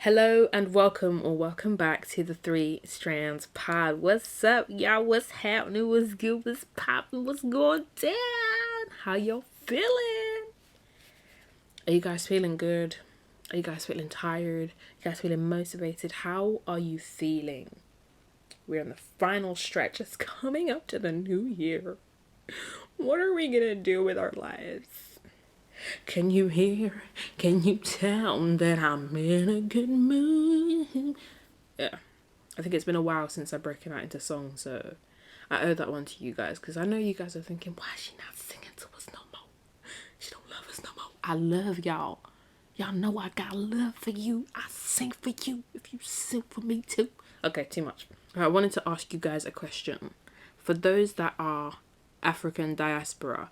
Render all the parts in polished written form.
Hello and welcome or welcome back to the Three Strands Pod. What's up, y'all? What's happening? What's good? What's popping? What's going down? How y'all feeling? Are you guys feeling good? Are you guys feeling tired? Are you guys feeling motivated? How are you feeling? We're on the final stretch. It's coming up to the new year. What are we gonna do with our lives? Can you hear? Can you tell that I'm in a good mood? Yeah, I think it's been a while since I've broken out into song, so I owe that one to you guys, because I know you guys are thinking, why is she not singing to us no more? She don't love us no more. I love y'all. Y'all know I got love for you. I sing for you if you sing for me too. Okay, too much. I wanted to ask you guys a question. For those that are African diaspora,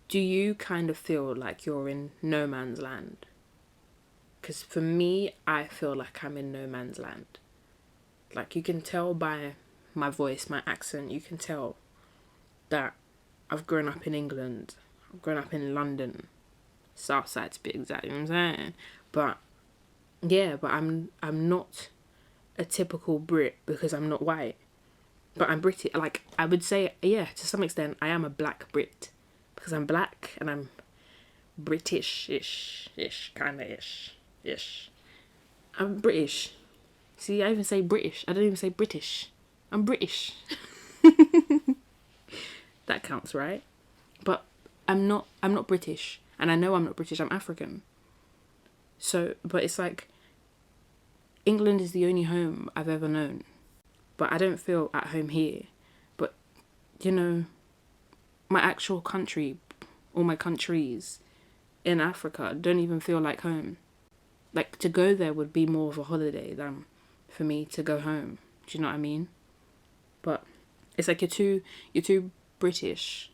do you kind of feel like you're in no man's land? Because for me, I feel like I'm in no man's land. Like, you can tell by my voice, my accent, you can tell that I've grown up in England. I've grown up in London. Southside to be exact, you know what I'm saying? But, yeah, but I'm not a typical Brit because I'm not white. But I'm British. Like, I would say, yeah, to some extent, I am a black Brit. Because I'm black and I'm British-ish, kind of ish. I'm British. See, I even say British. I don't even say British. I'm British. That counts, right? But I'm not British. And I know I'm not British. I'm African. So, but it's like England is the only home I've ever known. But I don't feel at home here. But, you know, my actual country, or my countries in Africa, don't even feel like home. Like, to go there would be more of a holiday than for me to go home. Do you know what I mean? But it's like you're too British.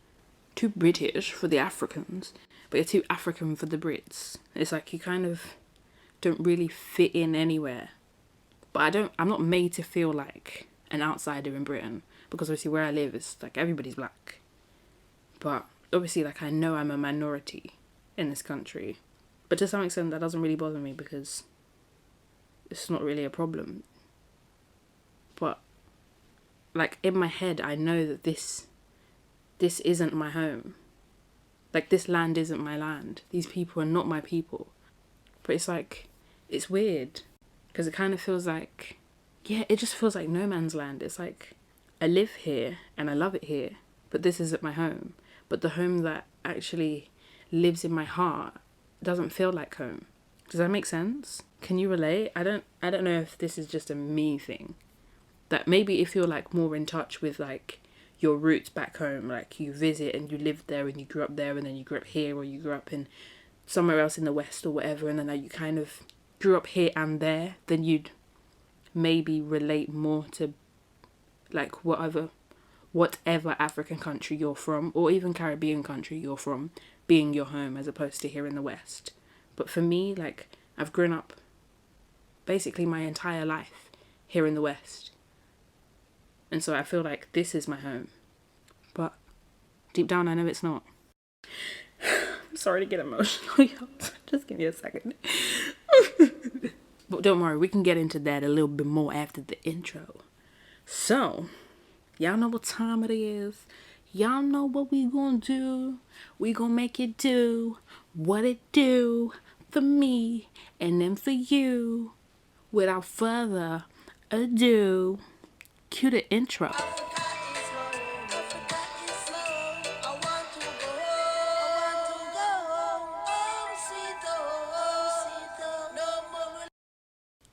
Too British for the Africans, but you're too African for the Brits. It's like you kind of don't really fit in anywhere. But I'm not made to feel like an outsider in Britain, because obviously where I live is like everybody's black. But obviously, like, I know I'm a minority in this country. But to some extent, that doesn't really bother me because it's not really a problem. But, like, in my head, I know that this isn't my home. Like, this land isn't my land. These people are not my people. But it's like, it's weird. Because it kind of feels like, yeah, it just feels like no man's land. It's like, I live here and I love it here, but this isn't my home. But the home that actually lives in my heart doesn't feel like home. Does that make sense? Can you relate? I don't know if this is just a me thing. That maybe if you're like more in touch with like your roots back home, like you visit and you lived there and you grew up there and then you grew up here, or you grew up in somewhere else in the West or whatever, and then you kind of grew up here and there, then you'd maybe relate more to like whatever African country you're from, or even Caribbean country you're from, being your home as opposed to here in the West. But for me, like, I've grown up basically my entire life here in the West. And so I feel like this is my home. But deep down, I know it's not. I'm sorry to get emotional, y'all. Just give me a second. But don't worry, we can get into that a little bit more after the intro. So, y'all know what time it is. Y'all know what we gonna do. We gonna make it do what it do for me and then for you. Without further ado, cue the intro.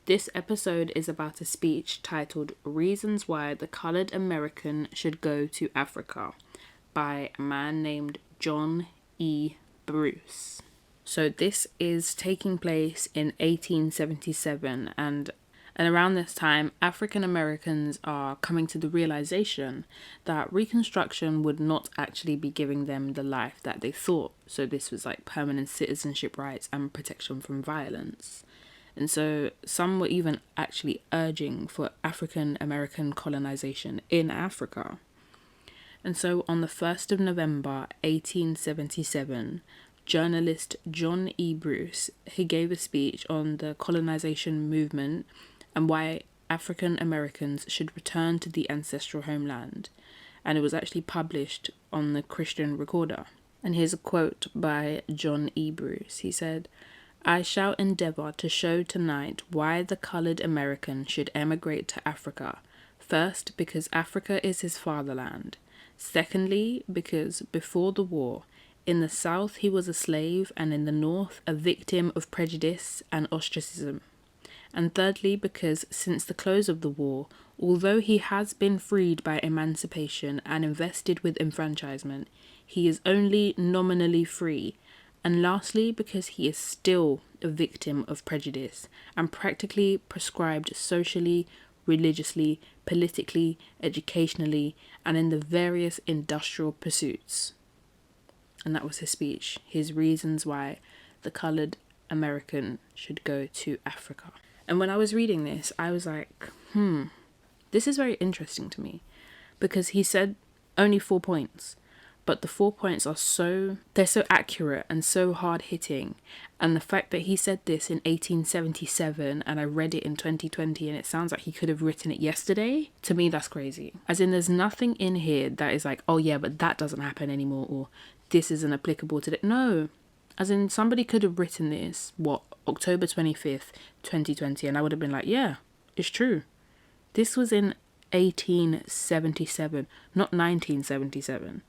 This episode is about a speech titled Reasons Why the Colored American Should Go to Africa by a man named John E. Bruce. So this is taking place in 1877, and around this time, African Americans are coming to the realization that Reconstruction would not actually be giving them the life that they thought. So this was like permanent citizenship rights and protection from violence. And so some were even actually urging for African American colonization in Africa. And so on the 1st of November 1877, journalist John E. Bruce. He gave a speech on the colonization movement and why African Americans should return to the ancestral homeland. And it was actually published on the Christian Recorder. And here's a quote by John E. Bruce. He said, "I shall endeavour to show tonight why the coloured American should emigrate to Africa. First, because Africa is his fatherland. Secondly, because before the war, in the South he was a slave and in the North a victim of prejudice and ostracism. And thirdly, because since the close of the war, although he has been freed by emancipation and invested with enfranchisement, he is only nominally free. And lastly, because he is still a victim of prejudice and practically prescribed socially, religiously, politically, educationally, and in the various industrial pursuits." And that was his speech, his reasons why the coloured American should go to Africa. And when I was reading this, I was like, this is very interesting to me, because he said only 4 points, but the 4 points are they're so accurate and so hard hitting. And the fact that he said this in 1877 and I read it in 2020 and it sounds like he could have written it yesterday, to me that's crazy. As in, there's nothing in here that is like, oh yeah, but that doesn't happen anymore, or this isn't applicable to that. No, as in, somebody could have written this, October 25th, 2020, and I would have been like, yeah, it's true. This was in 1877, not 1977.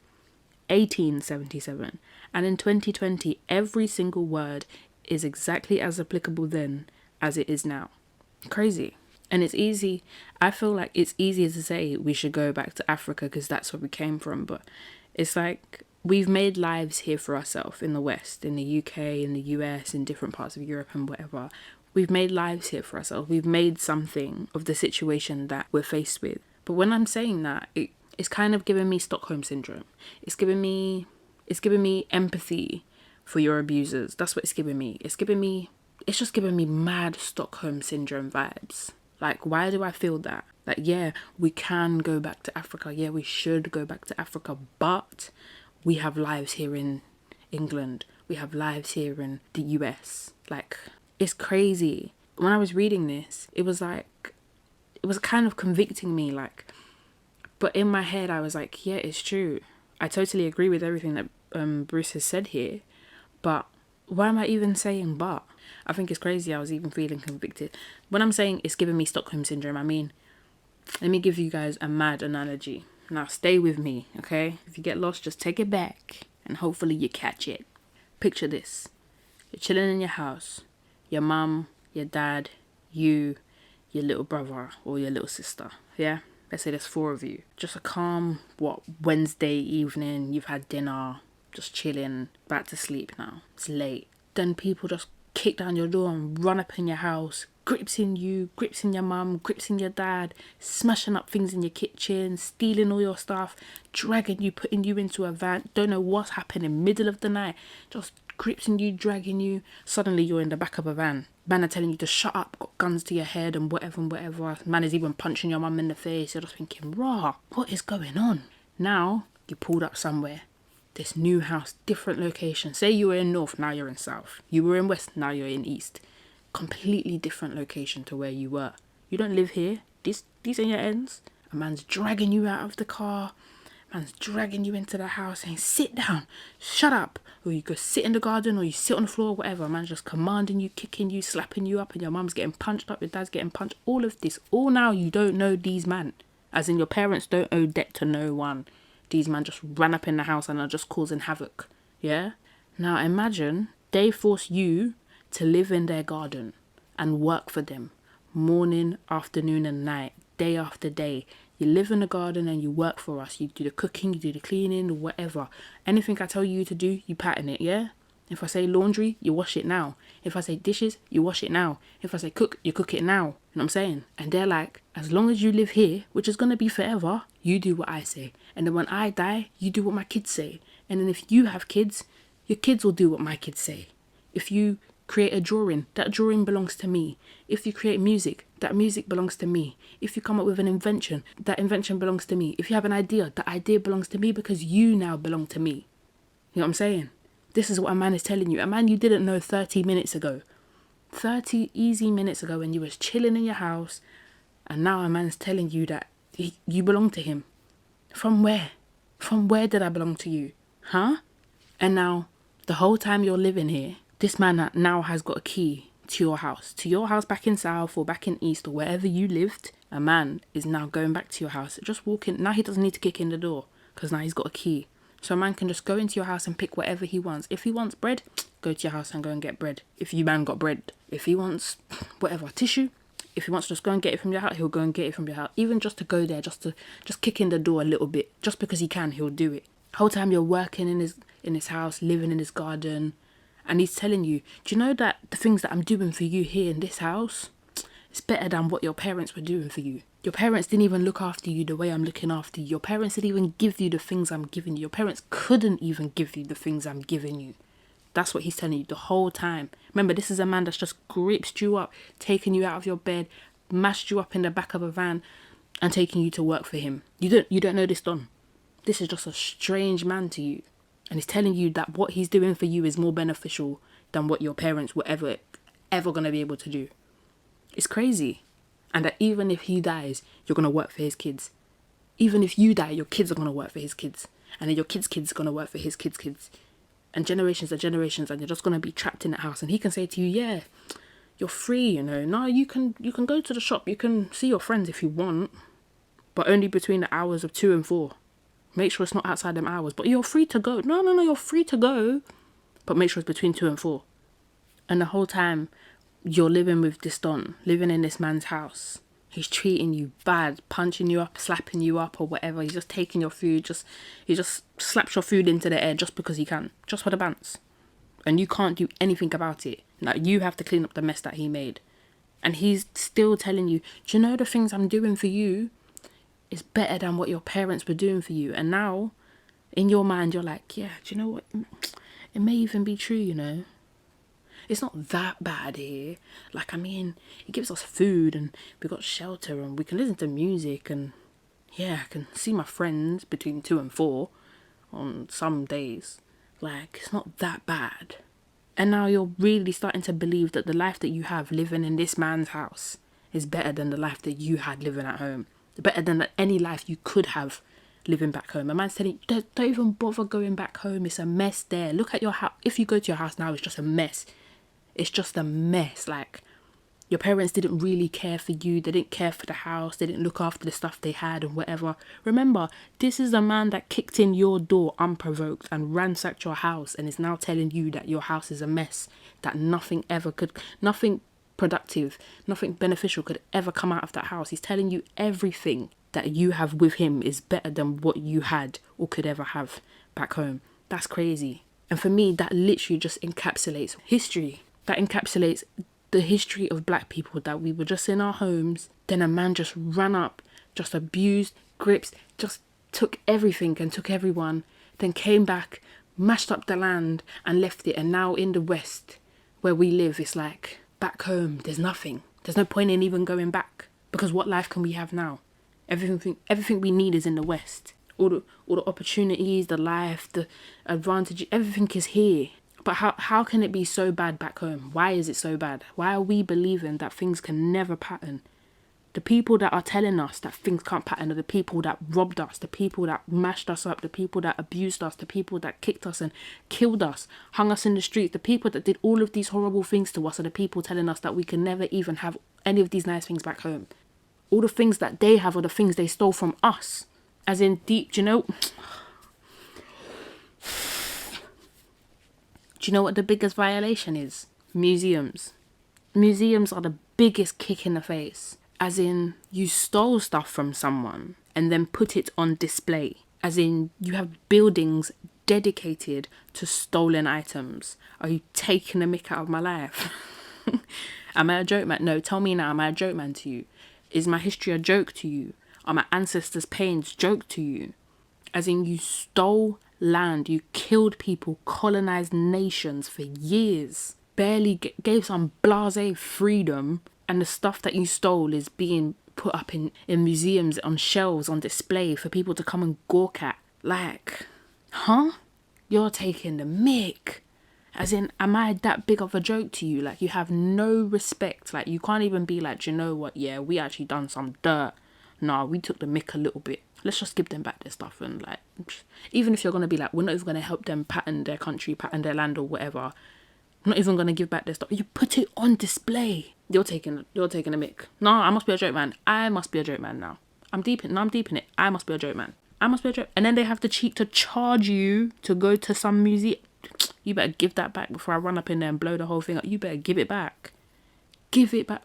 1877, and in 2020 every single word is exactly as applicable then as it is now. Crazy. And it's easy, I feel like it's easier to say we should go back to Africa because that's where we came from, but it's like we've made lives here for ourselves in the West, in the UK, in the US, in different parts of Europe and whatever. We've made lives here for ourselves. We've made something of the situation that we're faced with. But when I'm saying that, it's kind of giving me Stockholm Syndrome. It's giving me empathy for your abusers. That's what it's giving me. It's just giving me mad Stockholm Syndrome vibes. Like, why do I feel that? Like, yeah, we can go back to Africa. Yeah, we should go back to Africa. But we have lives here in England. We have lives here in the US. Like, it's crazy. When I was reading this, it was kind of convicting me, like, but in my head, I was like, yeah, it's true. I totally agree with everything that Bruce has said here. But why am I even saying but? I think it's crazy I was even feeling convicted. When I'm saying it's giving me Stockholm Syndrome, I mean, let me give you guys a mad analogy. Now, stay with me, okay? If you get lost, just take it back and hopefully you catch it. Picture this. You're chilling in your house. Your mum, your dad, you, your little brother or your little sister, yeah? Let's say there's 4 of you. Just a calm, Wednesday evening, you've had dinner, just chilling, about to sleep now. It's late. Then people just kick down your door and run up in your house, grips in you, grips in your mum, grips in your dad, smashing up things in your kitchen, stealing all your stuff, dragging you, putting you into a van, don't know what's happening, middle of the night, just grips in you, dragging you. Suddenly you're in the back of a van. Man are telling you to shut up, got guns to your head and whatever. Man is even punching your mum in the face. You're just thinking, rah, what is going on? Now, you pulled up somewhere. This new house, different location. Say you were in North, now you're in South. You were in West, now you're in East. Completely different location to where you were. You don't live here. These are your ends. A man's dragging you out of the car. Man's dragging you into the house saying, sit down, shut up. Or you go sit in the garden or you sit on the floor, whatever. Man's just commanding you, kicking you, slapping you up, and your mum's getting punched up, your dad's getting punched. All of this. All now you don't know these men. As in, your parents don't owe debt to no one. These men just ran up in the house and are just causing havoc. Yeah? Now imagine they force you to live in their garden and work for them. Morning, afternoon and night. Day after day. You live in the garden and you work for us. You do the cooking, you do the cleaning, whatever. Anything I tell you to do, you pattern it, yeah? If I say laundry, you wash it now. If I say dishes, you wash it now. If I say cook, you cook it now. You know what I'm saying? And they're like, as long as you live here, which is going to be forever, you do what I say. And then when I die, you do what my kids say. And then if you have kids, your kids will do what my kids say. If you create a drawing, that drawing belongs to me. If you create music, that music belongs to me. If you come up with an invention, that invention belongs to me. If you have an idea, that idea belongs to me because you now belong to me. You know what I'm saying? This is what a man is telling you. A man you didn't know 30 minutes ago. 30 easy minutes ago when you was chilling in your house, and now a man's telling you that you belong to him. From where? From where did I belong to you? Huh? And now, the whole time you're living here, this man now has got a key to your house back in South or back in East or wherever you lived. A man is now going back to your house, just walking. Now he doesn't need to kick in the door because now he's got a key. So a man can just go into your house and pick whatever he wants. If he wants bread, go to your house and go and get bread. If you man got bread. If he wants whatever, tissue, if he wants to just go and get it from your house, he'll go and get it from your house. Even just to go there, just kick in the door a little bit. Just because he can, he'll do it. The whole time you're working in his house, living in his garden, and he's telling you, do you know that the things that I'm doing for you here in this house, it's better than what your parents were doing for you. Your parents didn't even look after you the way I'm looking after you. Your parents didn't even give you the things I'm giving you. Your parents couldn't even give you the things I'm giving you. That's what he's telling you the whole time. Remember, this is a man that's just gripped you up, taken you out of your bed, mashed you up in the back of a van, and taking you to work for him. You don't know this, Don. This is just a strange man to you. And he's telling you that what he's doing for you is more beneficial than what your parents were ever going to be able to do. It's crazy. And that even if he dies, you're going to work for his kids. Even if you die, your kids are going to work for his kids. And then your kids' kids are going to work for his kids' kids. And generations are generations, and you're just going to be trapped in that house. And he can say to you, yeah, you're free, you know. No, you can go to the shop. You can see your friends if you want. But only between the hours of 2 and 4. Make sure it's not outside them hours. But you're free to go. No, you're free to go. But make sure it's between 2 and 4. And the whole time, you're living with this Don, living in this man's house. He's treating you bad, punching you up, slapping you up or whatever. He's just taking your food. He just slaps your food into the air just because he can. Just for the bants. And you can't do anything about it. Like, you have to clean up the mess that he made. And he's still telling you, do you know the things I'm doing for you is better than what your parents were doing for you? And now, in your mind, you're like, yeah, do you know what? It may even be true, you know. It's not that bad here. Like, I mean, it gives us food and we got shelter and we can listen to music and, yeah, I can see my friends between 2 and 4 on some days. Like, it's not that bad. And now you're really starting to believe that the life that you have living in this man's house is better than the life that you had living at home. Better than any life you could have living back home. A man's telling you, don't even bother going back home. It's a mess there. Look at your house. If you go to your house now, it's just a mess. It's just a mess. Like, your parents didn't really care for you. They didn't care for the house. They didn't look after the stuff they had and whatever. Remember, this is a man that kicked in your door unprovoked and ransacked your house and is now telling you that your house is a mess. That nothing productive, nothing beneficial could ever come out of that house. He's telling you everything that you have with him is better than what you had or could ever have back home. That's crazy. And for me, that literally just encapsulates history. That encapsulates the history of black people, that we were just in our homes, then a man just ran up, just abused, grips, just took everything and took everyone, then came back, mashed up the land and left it. And now in the West, where we live, it's like, back home, there's nothing. There's no point in even going back. Because what life can we have now? Everything we need is in the West. All the opportunities, the life, the advantage, everything is here. But how can it be so bad back home? Why is it so bad? Why are we believing that things can never pattern? The people that are telling us that things can't pattern are the people that robbed us, the people that mashed us up, the people that abused us, the people that kicked us and killed us, hung us in the streets. The people that did all of these horrible things to us are the people telling us that we can never even have any of these nice things back home. All the things that they have are the things they stole from us. As in deep, do you know what the biggest violation is? Museums. Museums are the biggest kick in the face. As in, you stole stuff from someone and then put it on display. As in, you have buildings dedicated to stolen items. Are you taking the mick out of my life? Am I a joke man? No, tell me now, am I a joke man to you? Is my history a joke to you? Are my ancestors' pains joke to you? As in, you stole land, you killed people, colonized nations for years, barely gave some blasé freedom, and the stuff that you stole is being put up in museums, on shelves, on display for people to come and gawk at. Like, huh? You're taking the mick. As in, am I that big of a joke to you? Like, you have no respect. Like, you can't even be like, do you know what? Yeah, we actually done some dirt. Nah, we took the mick a little bit. Let's just give them back their stuff. And like, even if you're going to be like, we're not even going to help them patent their country, patent their land or whatever. I'm not even going to give back their stuff. You put it on display. You're taking a mick. Nah, I must be a joke man. I must be a joke man now. I'm deep in it. I must be a joke man. I must be a joke. And then they have the cheek to charge you to go to some museum. You better give that back before I run up in there and blow the whole thing up. You better give it back. Give it back.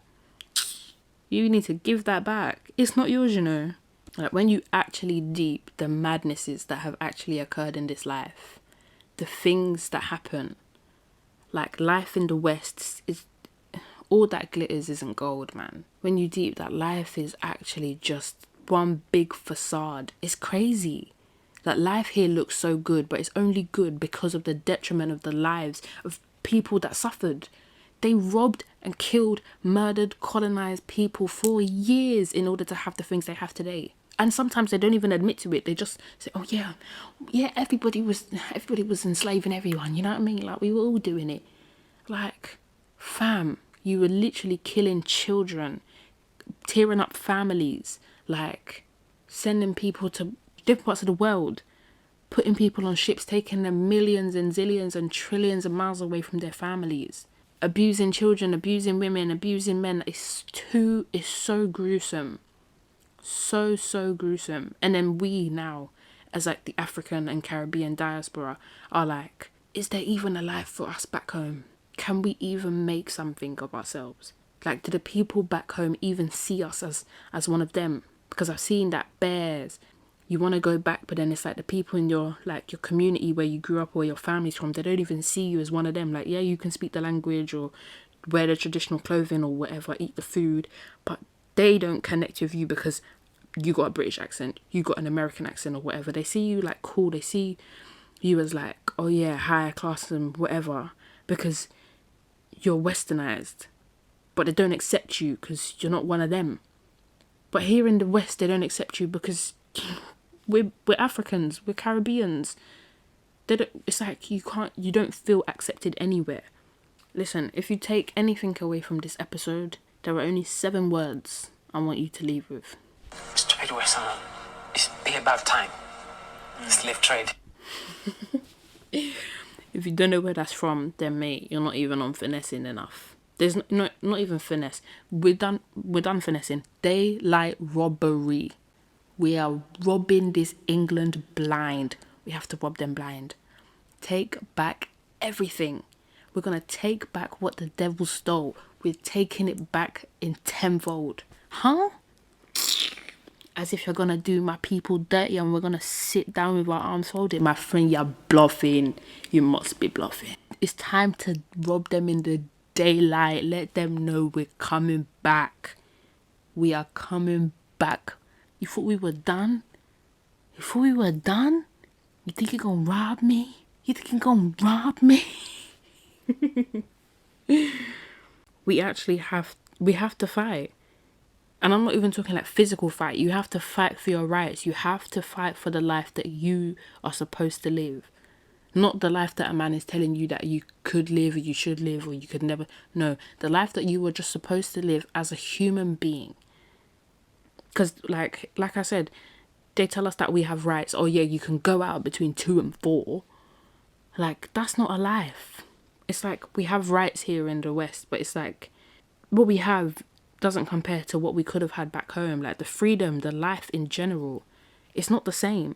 You need to give that back. It's not yours, you know. Like, when you actually deep the madnesses that have actually occurred in this life, the things that happen, like life in the West is all that glitters isn't gold, man. When you deep that life is actually just one big facade. It's crazy. That life here looks so good, but it's only good because of the detriment of the lives of people that suffered. They robbed and killed, murdered, colonized people for years in order to have the things they have today. And sometimes they don't even admit to it. They just say, oh yeah, everybody was enslaving everyone. You know what I mean? Like, we were all doing it. Like, fam, you were literally killing children, tearing up families, like sending people to different parts of the world, putting people on ships, taking them millions and zillions and trillions of miles away from their families, abusing children, abusing women, abusing men. It's so gruesome. So gruesome. And then we now, as like the African and Caribbean diaspora, are like, is there even a life for us back home? Can we even make something of ourselves? Like, do the people back home even see us as one of them? Because I've seen that bears. You want to go back, but then it's like the people in your community where you grew up or your family's from, they don't even see you as one of them. Like, yeah, you can speak the language or wear the traditional clothing or whatever, eat the food, but they don't connect with you because you got a British accent, you got an American accent or whatever. They see you like cool, they see you as like, oh yeah, higher class and whatever, because you're westernized, but they don't accept you because you're not one of them. But here in the West, they don't accept you because we're Africans, we're Caribbeans. It's like you don't feel accepted anywhere. Listen, if you take anything away from this episode, there are only 7 words I want you to leave with. Stupid Western. It's be about time. Slave trade. If you don't know where that's from, then mate, you're not even on finessing enough. There's not even finesse. We're done finessing. Daylight robbery. We are robbing this England blind. We have to rob them blind. Take back everything. We're going to take back what the devil stole. We're taking it back in tenfold. Huh? As if you're going to do my people dirty and we're going to sit down with our arms folded. My friend, you're bluffing. You must be bluffing. It's time to rob them in the daylight. Let them know we're coming back. We are coming back. You thought we were done? You think you're going to rob me? We have to fight. And I'm not even talking like physical fight. You have to fight for your rights. You have to fight for the life that you are supposed to live. Not the life that a man is telling you that you could live or you should live or you could never. No, the life that you were just supposed to live as a human being. Because like I said, they tell us that we have rights. Oh yeah, you can go out between 2 and 4. Like, that's not a life. It's like we have rights here in the West, but it's like what we have doesn't compare to what we could have had back home. Like the freedom, the life in general, it's not the same.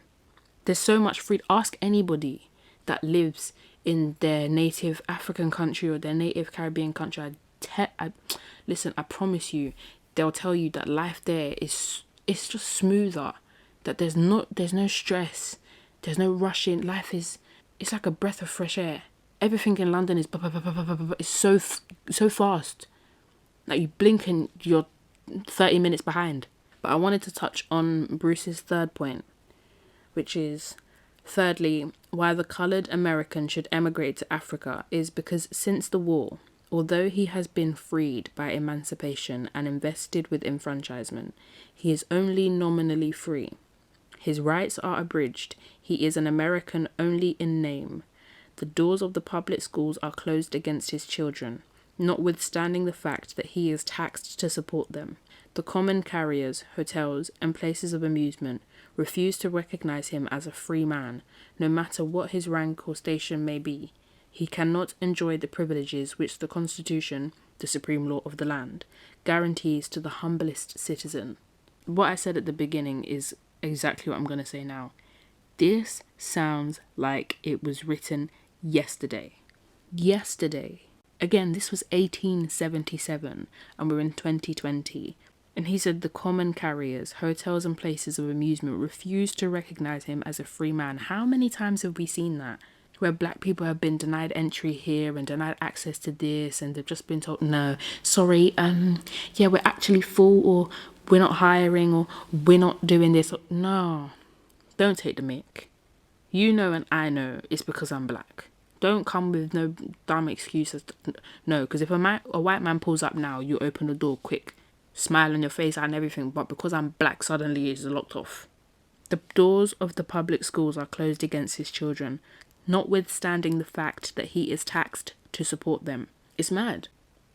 There's so much freedom. Ask anybody that lives in their native African country or their native Caribbean country. Listen, I promise you, they'll tell you that life there it's just smoother. That there's no stress, there's no rushing. It's like a breath of fresh air. Everything in London is it's so fast. Like you blink and you're 30 minutes behind. But I wanted to touch on Bruce's third point, which is, thirdly, why the coloured American should emigrate to Africa is because since the war, although he has been freed by emancipation and invested with enfranchisement, he is only nominally free. His rights are abridged. He is an American only in name. The doors of the public schools are closed against his children, notwithstanding the fact that he is taxed to support them. The common carriers, hotels, and places of amusement refuse to recognize him as a free man, no matter what his rank or station may be. He cannot enjoy the privileges which the Constitution, the supreme law of the land, guarantees to the humblest citizen. What I said at the beginning is exactly what I'm going to say now. This sounds like it was written yesterday. Yesterday. Again, this was 1877 and we're in 2020. And he said the common carriers, hotels and places of amusement refuse to recognise him as a free man. How many times have we seen that? Where black people have been denied entry here and denied access to this, and they've just been told, no, sorry, yeah, we're actually full, or we're not hiring, or we're not doing this. No, don't take the mick. You know and I know it's because I'm black. Don't come with no dumb excuses. No, because if a white man pulls up now, you open the door quick, smile on your face and everything, but because I'm black, suddenly it's locked off. The doors of the public schools are closed against his children, notwithstanding the fact that he is taxed to support them. It's mad.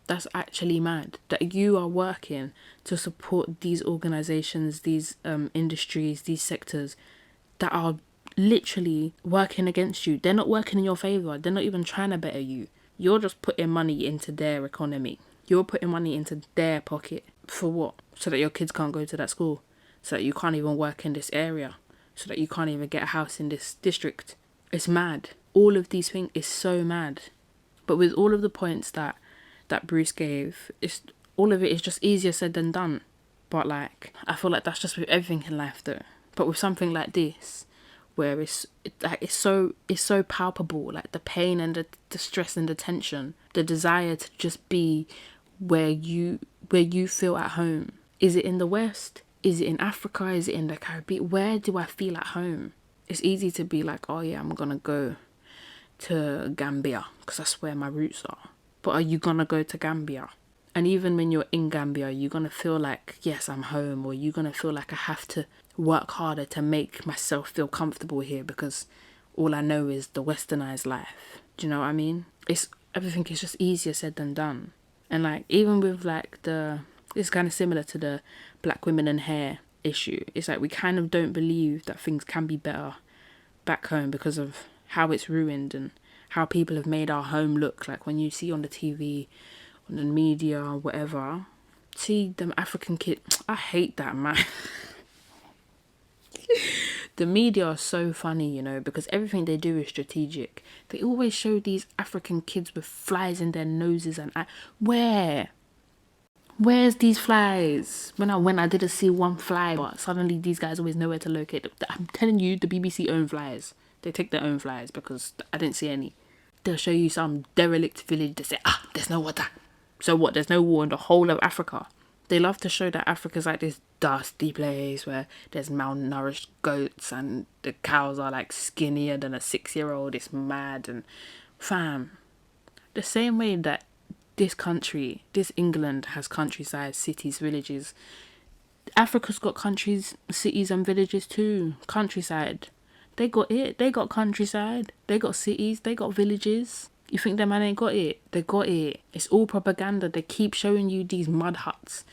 That's actually mad that you are working to support these organizations, these industries, these sectors that are literally working against you. They're not working in your favor. They're not even trying to better you. You're just putting money into their economy. You're putting money into their pocket. For what? So that your kids can't go to that school. So that you can't even work in this area. So that you can't even get a house in this district. It's mad. All of these things is so mad. But with all of the points that Bruce gave, all of it is just easier said than done. But like, I feel like that's just with everything in life though. But with something like this, where it's so palpable, like the pain and the stress and the tension, the desire to just be where you feel at home. Is it in the West? Is it in Africa? Is it in the Caribbean? Where do I feel at home? It's easy to be like, oh yeah, I'm gonna go to Gambia because that's where my roots are. But are you gonna go to Gambia? And even when you're in Gambia, you're gonna feel like, yes, I'm home, or you're gonna feel like I have to work harder to make myself feel comfortable here because all I know is the westernized life. Do you know what I mean? Everything is just easier said than done. And like, even with like it's kind of similar to the black women and hair issue. It's like we kind of don't believe that things can be better back home because of how it's ruined and how people have made our home look. Like when you see on the TV, on the media, or whatever, see them African kids. I hate that, man. The media are so funny, you know, because everything they do is strategic. They always show these African kids with flies in their noses and where's these flies? When I didn't see one fly, but suddenly these guys always know where to locate them. I'm telling you, the BBC own flies. They take their own flies because I didn't see any. They'll show you some derelict village. They say, there's no water. So what? There's no water in the whole of Africa. They love to show that Africa's like this dusty place where there's malnourished goats and the cows are like skinnier than a 6-year-old. It's mad. And fam, the same way that this country, this England has countryside, cities, villages, Africa's got countries, cities and villages too. Countryside. They got it. They got countryside. They got cities. They got villages. You think them man ain't got it? They got it. It's all propaganda. They keep showing you these mud huts.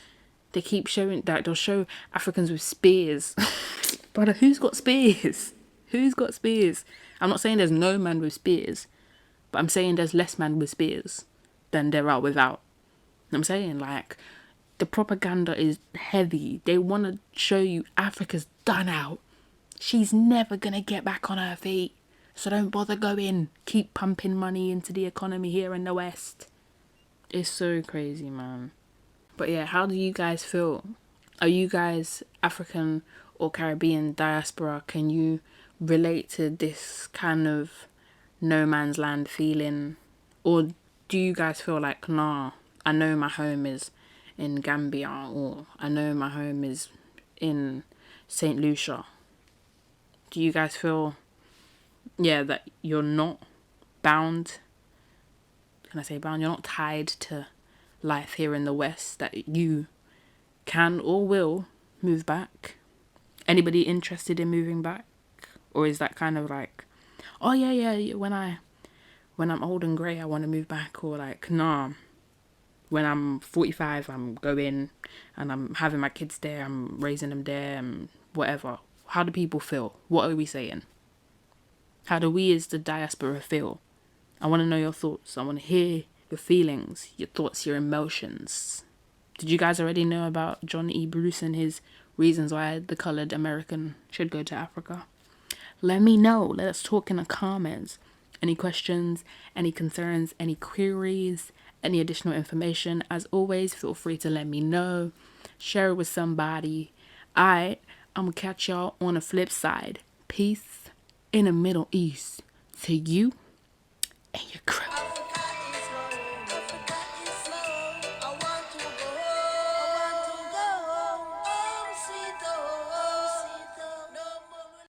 They keep showing that. They'll show Africans with spears. Brother, who's got spears? Who's got spears? I'm not saying there's no man with spears, but I'm saying there's less man with spears than there are without. I'm saying, like, the propaganda is heavy. They want to show you Africa's done out. She's never going to get back on her feet. So don't bother going. Keep pumping money into the economy here in the West. It's so crazy, man. But yeah, how do you guys feel? Are you guys African or Caribbean diaspora? Can you relate to this kind of no man's land feeling? Or do you guys feel like, nah, I know my home is in Gambia, or I know my home is in St. Lucia? Do you guys feel, that you're not bound? Can I say bound? You're not tied to life here in the West, that you can or will move back Anybody interested in moving back? Or is that kind of like, oh yeah, when I'm old and grey, I want to move back? Or like, nah, when I'm 45, I'm going and I'm having my kids there, I'm raising them there, and whatever. How do people feel? What are we saying? How do we as the diaspora feel? I want to know your thoughts. I want to hear your feelings, your thoughts, your emotions. Did you guys already know about John E. Bruce and his reasons why the coloured American should go to Africa? Let me know. Let us talk in the comments. Any questions, any concerns, any queries, any additional information, as always, feel free to let me know. Share it with somebody. I'm going to catch y'all on the flip side. Peace in the Middle East to you and your crew.